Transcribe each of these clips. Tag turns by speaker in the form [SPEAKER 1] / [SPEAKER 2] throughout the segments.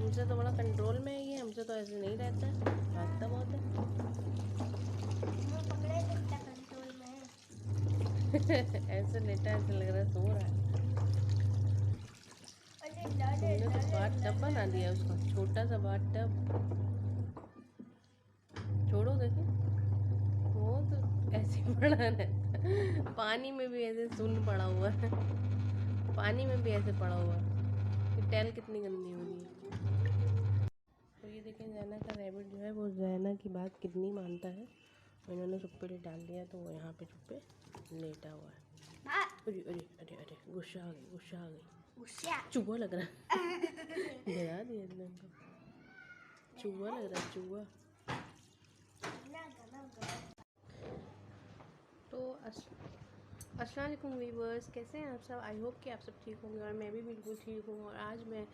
[SPEAKER 1] हमसे तो बड़ा कंट्रोल में है ये, हमसे तो ऐसे नहीं रहता है, भागता बहुत है।
[SPEAKER 2] कंट्रोल में है।
[SPEAKER 1] ऐसे लेटा, ऐसे लग रहा है सो रहा है। तुमने तो बाथ टब बना दिया उसका, छोटा सा बाथ टब। छोड़ो देखे, वो तो ऐसे ही पड़ा रहता है। पानी में भी ऐसे सुन्न पड़ा हुआ है, पानी में भी ऐसे पड़ा हुआ है। टैल कितनी गंदी होगी। तो ये देखें, जैना का रैबिट जो है वो जैना की बात कितनी मानता है। इन्होंने चुप्पे डाल दिया तो वो यहाँ पे चुप्पे लेटा हुआ है। अरे अरे अरे अरे, गुस्सा आ गई, गुस्सा आ गई, चूहा लग रहा है। डरा दिया इतना इनको, चूहा लग रहा है, चूहा। तो अस्सलाम वालेकुम व्यूअर्स, कैसे हैं आप सब। आई होप कि आप सब ठीक होंगे और मैं भी बिल्कुल ठीक हूँ। और आज मैं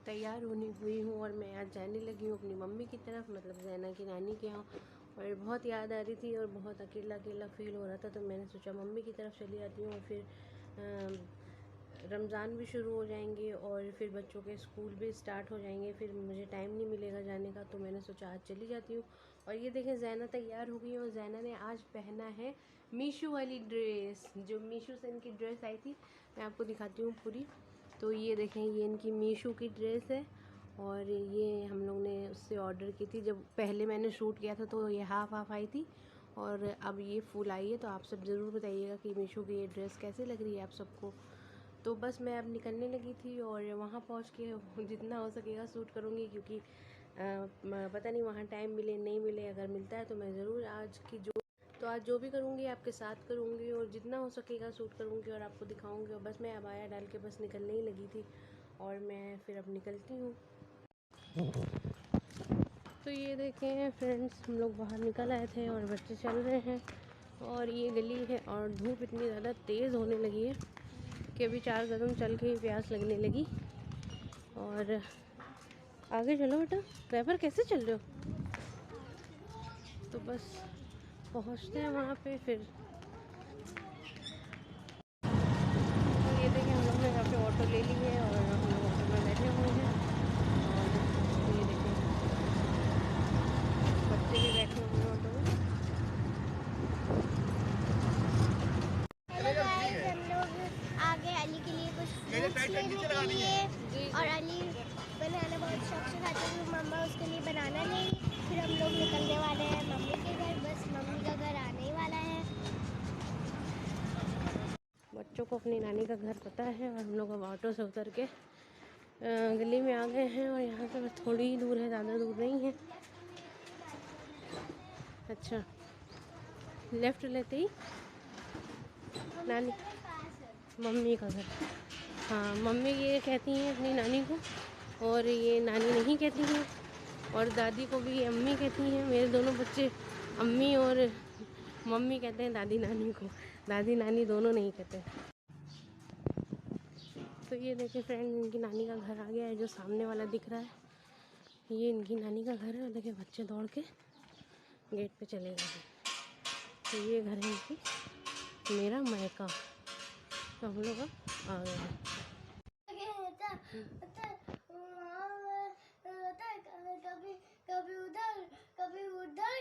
[SPEAKER 1] तैयार होनी हुई हूँ और मैं आज जाने लगी हूँ अपनी मम्मी की तरफ, मतलब जैना की नानी के यहाँ। और बहुत याद आ रही थी और बहुत अकेला अकेला फ़ील हो रहा था, तो मैंने सोचा मम्मी की तरफ चली जाती हूँ। और फिर रमज़ान भी शुरू हो जाएंगे और फिर बच्चों के स्कूल भी स्टार्ट हो जाएंगे, फिर मुझे टाइम नहीं मिलेगा जाने का, तो मैंने सोचा आज चली जाती हूँ। और ये देखें, जैना तैयार हो गई है और जैना ने आज पहना है मीशो वाली ड्रेस। जो मीशो से इनकी ड्रेस आई थी, मैं आपको दिखाती हूँ पूरी। तो ये देखें, ये इनकी मीशो की ड्रेस है और ये हम लोग ने उससे ऑर्डर की थी। जब पहले मैंने शूट किया था तो ये हाफ़ हाफ़ आई थी और अब ये फुल आई है। तो आप सब ज़रूर बताइएगा कि मीशो की ये ड्रेस कैसी लग रही है आप सबको। तो बस मैं अब निकलने लगी थी और वहाँ पहुँच के जितना हो सकेगा शूट करूँगी, क्योंकि पता नहीं वहाँ टाइम मिले नहीं मिले। अगर मिलता है तो मैं ज़रूर आज जो भी करूँगी आपके साथ करूँगी और जितना हो सकेगा शूट करूँगी और आपको दिखाऊँगी। और बस मैं अबाया डाल के बस निकलने ही लगी थी और मैं फिर अब निकलती हूँ। तो ये देखें फ्रेंड्स, हम लोग बाहर निकल आए थे और बच्चे चल रहे हैं और ये गली है और धूप इतनी ज़्यादा तेज़ होने लगी है कि अभी 4 कदम चल के ही प्यास लगने लगी। और आगे चलो बेटा, ड्राइवर कैसे चल रहे हो। तो बस पहुंचते हैं वहाँ पे फिर। तो ये देखें, हम लोग ने यहाँ पे ऑटो ले ली है और हम लोग ऑटो में बैठे हुए हैं। और ये देखें, बच्चे भी बैठे हुए हैं ऑटो में।
[SPEAKER 2] हेलो गाइस, हम लोग आगे अली के लिए कुछ फ्रूट्स लेने के लिए, और अली बनाना बहुत शौक से खाते हैं, तो मम्मा उसके लिए बनाना ले। फिर हम लोग निकलने वाले हैं मम्मी के घर, बस मम्मी का घर आने ही वाला है।
[SPEAKER 1] बच्चों को अपनी नानी का घर पता है और हम लोग अब ऑटो से उतर के गली में आ गए हैं और यहाँ से बस थोड़ी ही दूर है, ज़्यादा दूर नहीं है। अच्छा, लेफ़्ट लेते ही नानी मम्मी का घर। हाँ, मम्मी ये कहती हैं अपनी नानी को और ये नानी नहीं कहती हैं, और दादी को भी अम्मी कहती हैं। मेरे दोनों बच्चे अम्मी और मम्मी कहते हैं दादी नानी को, दादी नानी दोनों नहीं कहते। तो ये देखिए फ्रेंड, इनकी नानी का घर आ गया है, जो सामने वाला दिख रहा है ये इनकी नानी का घर है। और देखिए बच्चे दौड़ के गेट पे चले गए। तो ये घर है इनकी, मेरा मायका। तो हम लोग अब आ गए हैं।
[SPEAKER 2] कभी उधर कभी उधर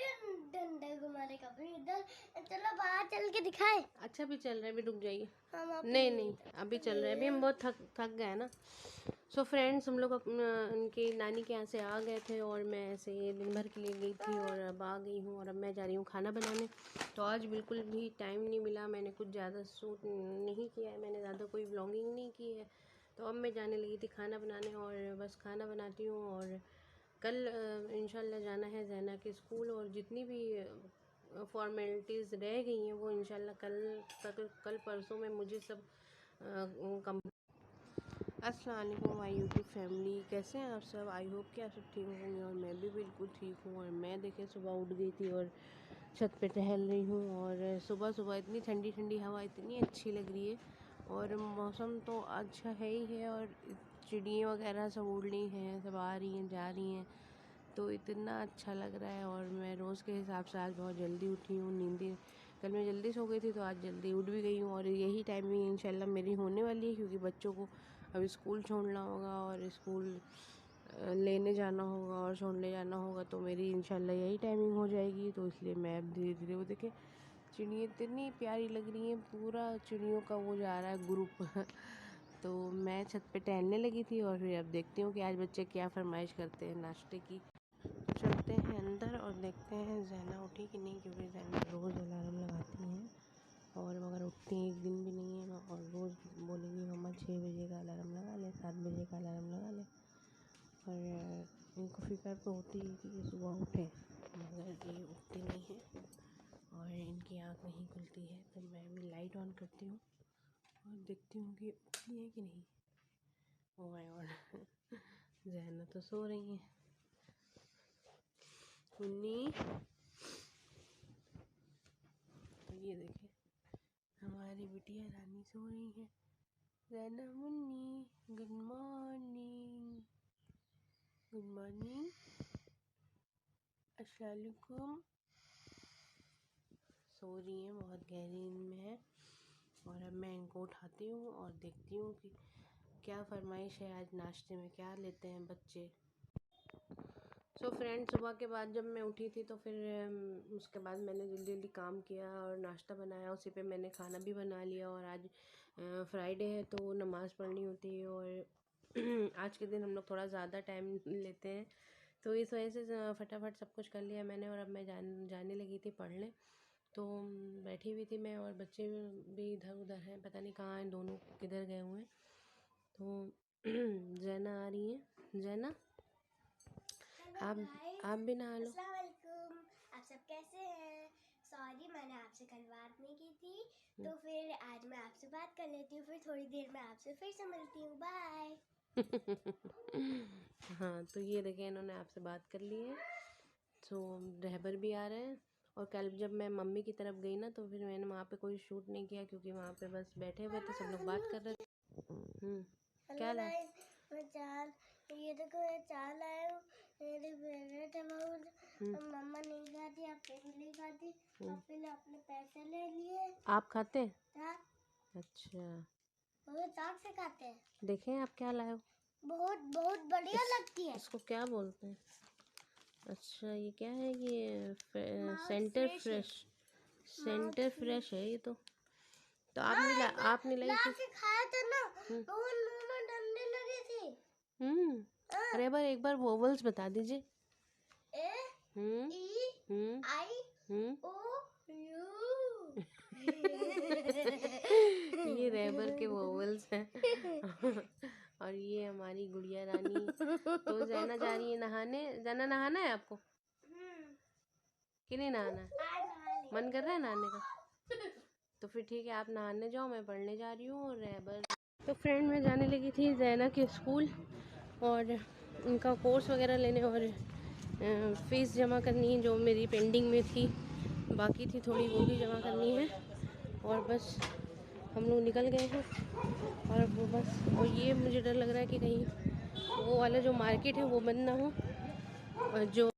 [SPEAKER 2] डंडे घुमाने, कभी इधर। चलो बाहर चल के दिखाए।
[SPEAKER 1] अच्छा भी चल रहा है, अभी रुक जाइए।
[SPEAKER 2] हम
[SPEAKER 1] नहीं अभी चल रहा है, अभी हम बहुत थक गए ना। सो फ्रेंड्स, हम लोग उनकी नानी के यहाँ से आ गए थे और मैं ऐसे ही दिन भर के लिए गई थी और अब आ गई हूँ और अब मैं जा रही हूँ खाना बनाने। तो आज बिल्कुल भी टाइम नहीं मिला, मैंने कुछ ज़्यादा शूट नहीं किया है, मैंने ज़्यादा कोई व्लॉगिंग नहीं की है। तो अब मैं जाने लगी थी खाना बनाने और बस खाना बनाती हूँ। और कल इंशाल्लाह जाना है जैना के स्कूल, और जितनी भी फॉर्मेलिटीज़ रह गई हैं वो इंशाल्लाह कल परसों में मुझे सब कम। अस्सलाम वालेकुम माय यूट्यूब फैमिली, कैसे हैं आप सब। आई होप कि आप सब ठीक होंगे और मैं भी बिल्कुल ठीक हूँ। और मैं देखें सुबह उठ गई थी और छत पे टहल रही हूँ और सुबह सुबह इतनी ठंडी ठंडी हवा इतनी अच्छी लग रही है और मौसम तो अच्छा है ही है। और चिड़ियाँ वगैरह सब उड़ रही हैं, सब आ रही हैं जा रही हैं, तो इतना अच्छा लग रहा है। और मैं रोज़ के हिसाब से आज बहुत जल्दी उठी हूँ, नींद कल मैं जल्दी सो गई थी तो आज जल्दी उठ भी गई हूँ। और यही टाइमिंग इंशाल्लाह मेरी होने वाली है, क्योंकि बच्चों को अभी स्कूल छोड़ना होगा और स्कूल लेने जाना होगा और छोड़ने जाना होगा, तो मेरी इंशाल्लाह यही टाइमिंग हो जाएगी। तो इसलिए मैं अब धीरे धीरे, वो देखें चिड़िया इतनी प्यारी लग रही हैं, पूरा चिड़ियों का वो जा रहा है ग्रुप तो मैं छत पे टहलने लगी थी और फिर अब देखती हूँ कि आज बच्चे क्या फरमाइश करते हैं नाश्ते की। चलते हैं अंदर और देखते हैं ज़ैना उठी कि नहीं, क्योंकि ज़ैना रोज़ अलार्म लगाती हैं और मगर उठती एक दिन भी नहीं है और रोज़ बोलेंगी मम्मा 6 बजे का अलार्म लगा ले, 7 बजे का अलार्म लगा ले। और इनको फ़िक्र तो होती है कि ये सुबह उठें, मगर ये उठती नहीं है और इनकी आँख नहीं खुलती है। तो मैं भी लाइट ऑन करती हूँ और देखती हूँ कि उठती है कि नहीं। ओह माय गॉड ज़ैना तो सो रही हैं। मुन्नी, तो ये देखें हमारी बिटिया रानी सो रही है। ज़ैना Munni, good morning, good morning, अस्सलाम वालेकुम। सो रही हैं, बहुत गहरी नींद में है। और अब मैं इनको उठाती हूँ और देखती हूँ कि क्या फरमाइश है, आज नाश्ते में क्या लेते हैं बच्चे। सो फ्रेंड, सुबह के बाद जब मैं उठी थी तो फिर उसके बाद मैंने जल्दी जल्दी काम किया और नाश्ता बनाया, उसी पे मैंने खाना भी बना लिया। और आज फ्राइडे है तो नमाज़ पढ़नी होती है और आज के दिन हम लोग थोड़ा ज़्यादा टाइम लेते हैं, तो इस वजह से फटाफट सब कुछ कर लिया मैंने। और अब मैं जाने लगी थी पढ़ने, तो बैठी हुई थी मैं और बच्चे भी इधर उधर हैं, पता नहीं कहाँ हैं, दोनों किधर गए हुए हैं। तो ज़ैना आ रही हैं। ज़ैना, आप भी नहा लो।
[SPEAKER 2] अस्सलाम वालेकुम, आप सब कैसे हैं? सॉरी मैंने आपसे कल बात नहीं की थी, तो फिर आज मैं आपसे बात कर लेती हूँ, फिर थोड़ी देर में आपसे फिर से मिलती हूँ। बाय।
[SPEAKER 1] हाँ, तो ये देखें इन्होंने आपसे बात कर ली है। तो रहबर भी आ रहे हैं। और कल जब मैं मम्मी की तरफ गई ना, तो फिर मैंने वहाँ पे कोई शूट नहीं किया, क्योंकि वहाँ पे बस बैठे हुए थे, सब लोग बात कर रहे थे। क्या ला?
[SPEAKER 2] मैं चाल, ये देखो मैं चाल आया हूँ, मेरी फेवरेट है बहुत। मम्मा नहीं खाती, आपने भी नहीं खाती, फिर आपने पैसे ले लिए।
[SPEAKER 1] आप खाते हैं?
[SPEAKER 2] हाँ,
[SPEAKER 1] अच्छा,
[SPEAKER 2] वो चाक से खाते हैं।
[SPEAKER 1] देखें आप क्या लाए हो।
[SPEAKER 2] बहुत बहुत बढ़िया लगती है।
[SPEAKER 1] इसको क्या बोलते हैं? अच्छा, ये क्या है? ये सेंटर फ्रेश है ये तो आप नहीं लाई थी?
[SPEAKER 2] के खाया था ना, वो मुंह में डंडे लगे थे।
[SPEAKER 1] अरे बार एक बार वोवल्स बता दीजिए।
[SPEAKER 2] ए ई आई ओ यू।
[SPEAKER 1] ये रैबर के वोवल्स हैं। और ये हमारी गुड़िया रानी। तो ज़ैना जा रही है नहाने। ज़ैना, नहाना है आपको कि नहीं नहाना है? मन कर रहा है नहाने का? तो फिर ठीक है, आप नहाने जाओ, मैं पढ़ने जा रही हूँ। और रैबर, तो फ्रेंड मैं जाने लगी थी ज़ैना के स्कूल और उनका कोर्स वगैरह लेने और फ़ीस जमा करनी है, जो मेरी पेंडिंग में थी, बाकी थी थोड़ी, वो भी जमा करनी है। और बस हम लोग निकल गए हैं। और वो बस, और ये मुझे डर लग रहा है कि कहीं वो वाला जो मार्केट है वो बंद ना हो, और जो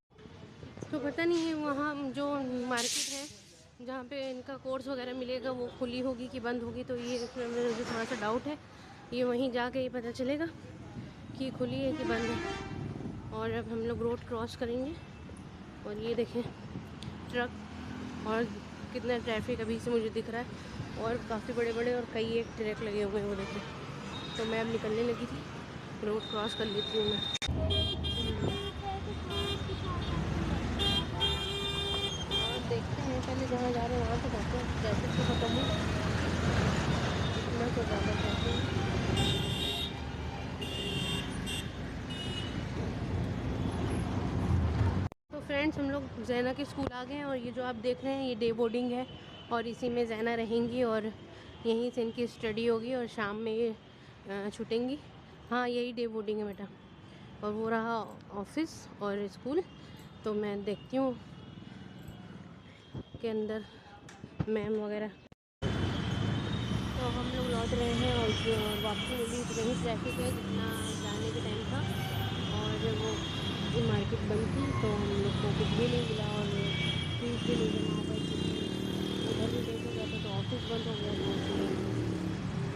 [SPEAKER 1] तो पता नहीं है वहाँ जो मार्केट है जहाँ पे इनका कोर्स वगैरह मिलेगा वो खुली होगी कि बंद होगी। तो ये मुझे थोड़ा सा डाउट है, ये वहीं जाके ही पता चलेगा कि खुली है कि बंद है। और अब हम लोग रोड क्रॉस करेंगे और ये देखें ट्रक और कितना ट्रैफिक अभी से मुझे दिख रहा है, और काफ़ी बड़े बड़े और कई एक ट्रक लगे हुए हैं वो देखें। तो मैं अब निकलने लगी थी, रोड क्रॉस कर लेती हूँ मैं। और देखते हैं, पहले जहाँ जा रहे हैं वहाँ तो जाते हैं, ट्रैफिक तो खत्म हो, इतना तो ज़्यादा ट्रैफिक। तो फ्रेंड्स, हम लोग ज़ैना के स्कूल आ गए हैं और ये जो आप देख रहे हैं ये डे बोर्डिंग है और इसी में ज़ैना रहेंगी और यहीं से इनकी स्टडी होगी और शाम में ये छूटेंगी। हाँ, यही डे बोर्डिंग है बेटा। और वो रहा ऑफिस और स्कूल। तो मैं देखती हूँ के अंदर मैम वगैरह। तो हम लोग लौट रहे हैं और वापसी में भी वही ट्रैफिक है जितना जाने के टाइम था, और वो मार्केट बंद थी तो हम लोग को कुछ भी नहीं मिला और फीस भी नहीं जमा हो पाई, उधर भी लेट हो गया था तो ऑफिस बंद हो गया, तो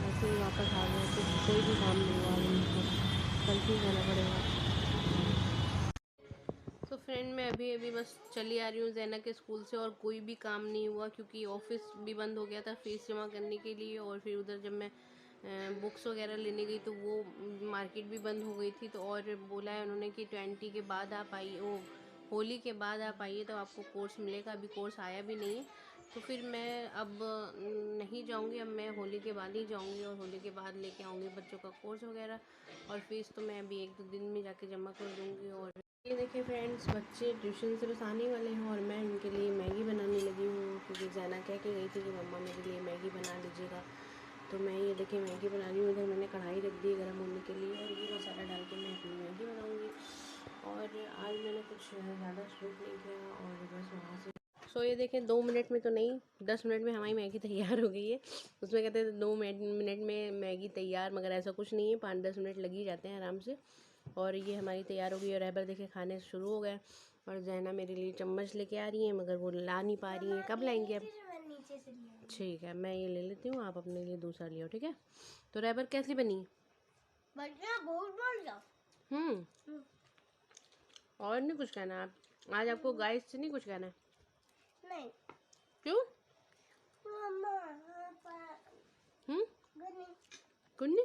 [SPEAKER 1] ऐसे ही वापस आ गए। तो कोई भी काम नहीं हुआ, उनको कल ही जाना पड़ेगा। फ्रेंड मैं अभी अभी बस चली आ रही हूँ ज़ैना के स्कूल से, और कोई भी काम नहीं हुआ क्योंकि ऑफिस भी बंद हो गया था फीस जमा करने के लिए। और फिर उधर जब मैं बुक्स वगैरह लेने गई तो वो मार्केट भी बंद हो गई थी। तो और बोला है उन्होंने कि 20 के बाद आप आइए, वो होली के बाद आप आइए तो आपको कोर्स मिलेगा। अभी कोर्स आया भी नहीं है, तो फिर मैं अब नहीं जाऊंगी। अब मैं होली के बाद ही जाऊंगी और होली के बाद लेके आऊँगी बच्चों का कोर्स वगैरह, और फीस तो मैं अभी 1-2 दिन में जाके जमा कर दूँगी। और ये देखिए फ्रेंड्स, बच्चे ट्यूशन से बस आने वाले हैं और मैं उनके लिए मैगी बनाने लगी हूँ, क्योंकि ज़ैना कह के गई थी कि मम्मा मेरे लिए मैगी बना लीजिएगा। तो मैं ये देखिए मैगी बना रही हूँ। इधर मैंने कढ़ाई रख दी गर्म होने के लिए, और ये मसाला डाल के मैं अपनी मैगी बनाऊँगी। और आज मैंने कुछ ज़्यादा शूट नहीं किया, और बस वहाँ से सो ये देखें 2 मिनट में तो नहीं, 10 मिनट में हमारी मैगी तैयार हो गई है। उसमें कहते हैं 2 मिनट में मैगी तैयार, मगर ऐसा कुछ नहीं है, 5-10 मिनट लग ही जाते हैं आराम से। और ये हमारी तैयार हो गई, और रहबर देखे खाने शुरू हो गए। और ज़ैना मेरे लिए चम्मच लेके आ रही है, मगर वो ला नहीं पा रही है। कब लाएंगे अब? ठीक है, मैं ये ले लेती हूँ, आप अपने लिए दूसरा लियो, ठीक है। तो रहबर कैसी बनी?
[SPEAKER 2] बहुत बढ़िया।
[SPEAKER 1] और नहीं कुछ कहना आप? आज आपको गाइस से नहीं कुछ कहना है?
[SPEAKER 2] नहीं।
[SPEAKER 1] क्यों? कुन्नी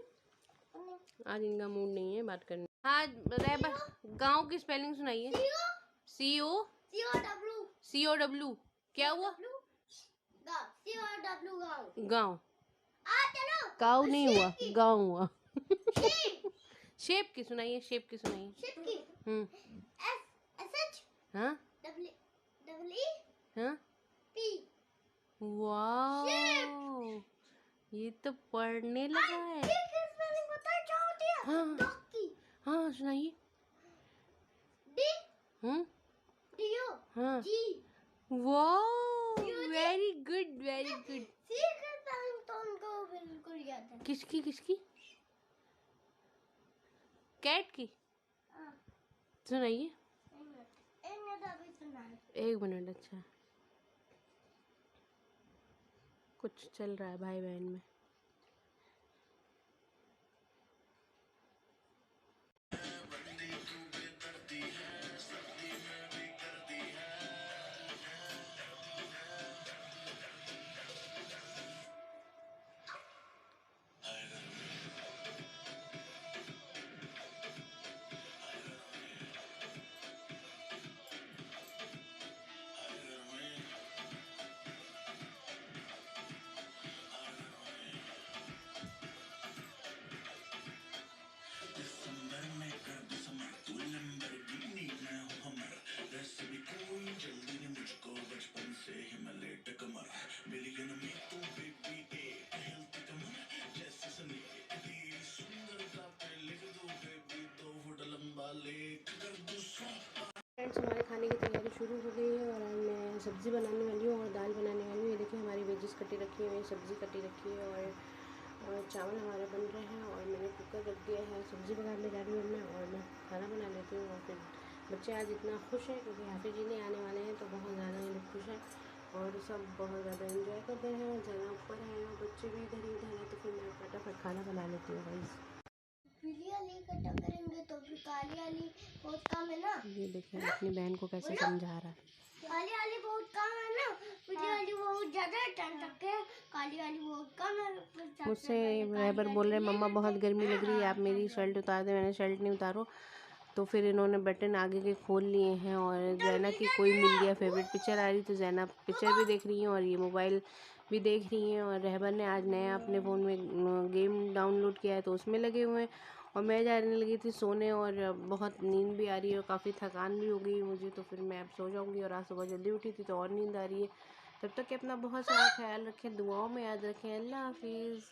[SPEAKER 1] आज इनका मूड नहीं है बात करने। हाँ रहबर, गांव की स्पेलिंग सुनाइए। COW क्या हुआ? गांव। काऊ नहीं हुआ, गांव हुआ। शेप की सुनाइए, शेप की सुनाइए। हाँ हाँ, वाह, ये तो पढ़ने लगा है। हाँ हाँ सुनाइए। हाँ, वाह, वेरी गुड वेरी गुड। किसकी किसकी? कैट की? सुनाइए। 1 मिनट। अच्छा, कुछ चल रहा है भाई बहन में। फ्रेंड्स, हमारे खाने की तैयारी शुरू हो गई है, और आज मैं सब्ज़ी बनाने वाली हूँ और दाल बनाने वाली हूँ। ये देखिए हमारी वेजिस कटी रखी हुई है, सब्ज़ी कटी रखी है, और चावल हमारा बन रहे हैं, और मैंने कुकर रख दिया है। सब्ज़ी पकाने जा रही हूँ मैं, और मैं खाना बना लेती हूँ। और फिर बच्चे आज इतना खुश हैं क्योंकि हाफिज़ जी नहीं आने वाले हैं, तो बहुत ज़्यादा ये लोग खुश हैं और सब बहुत ज़्यादा एंजॉय कर रहे हैं। ज़्यादा ऊपर है और बच्चे भी इधर ही इधर हैं, तो फिर मैं फटाफट खाना बना लेती हूँ गाइस।
[SPEAKER 2] करेंगे तो फिर काली वाली बहुत कम है ना।
[SPEAKER 1] ये देखिए अपनी बहन को कैसे समझा रहा है।
[SPEAKER 2] काली वाली बहुत कम है ना, पीली वाली बहुत ज्यादा है, टन तक है, काली वाली बहुत कम है।
[SPEAKER 1] मुझसे रहबर बोल रहे मम्मा बहुत गर्मी लग रही है, आप मेरी शर्ट उतार दे। मैंने शर्ट नहीं उतारो, तो फिर इन्होंने बटन आगे के खोल लिए हैं। और ज़ैना की कोई मिल गया फेवरेट पिक्चर आ रही, तो ज़ैना पिक्चर भी देख रही हैं और ये मोबाइल भी देख रही हैं। और रहबर ने आज नया अपने फ़ोन में गेम डाउनलोड किया है, तो उसमें लगे हुए हैं। और मैं जाने लगी थी सोने, और बहुत नींद भी आ रही है और काफ़ी थकान भी हो गई मुझे, तो फिर मैं अब सो जाऊँगी। और आज सुबह जल्दी उठी थी तो और नींद आ रही है। तब तक कि अपना बहुत सारा ख्याल रखें, दुआओं में याद रखें। अल्लाह हाफिज़।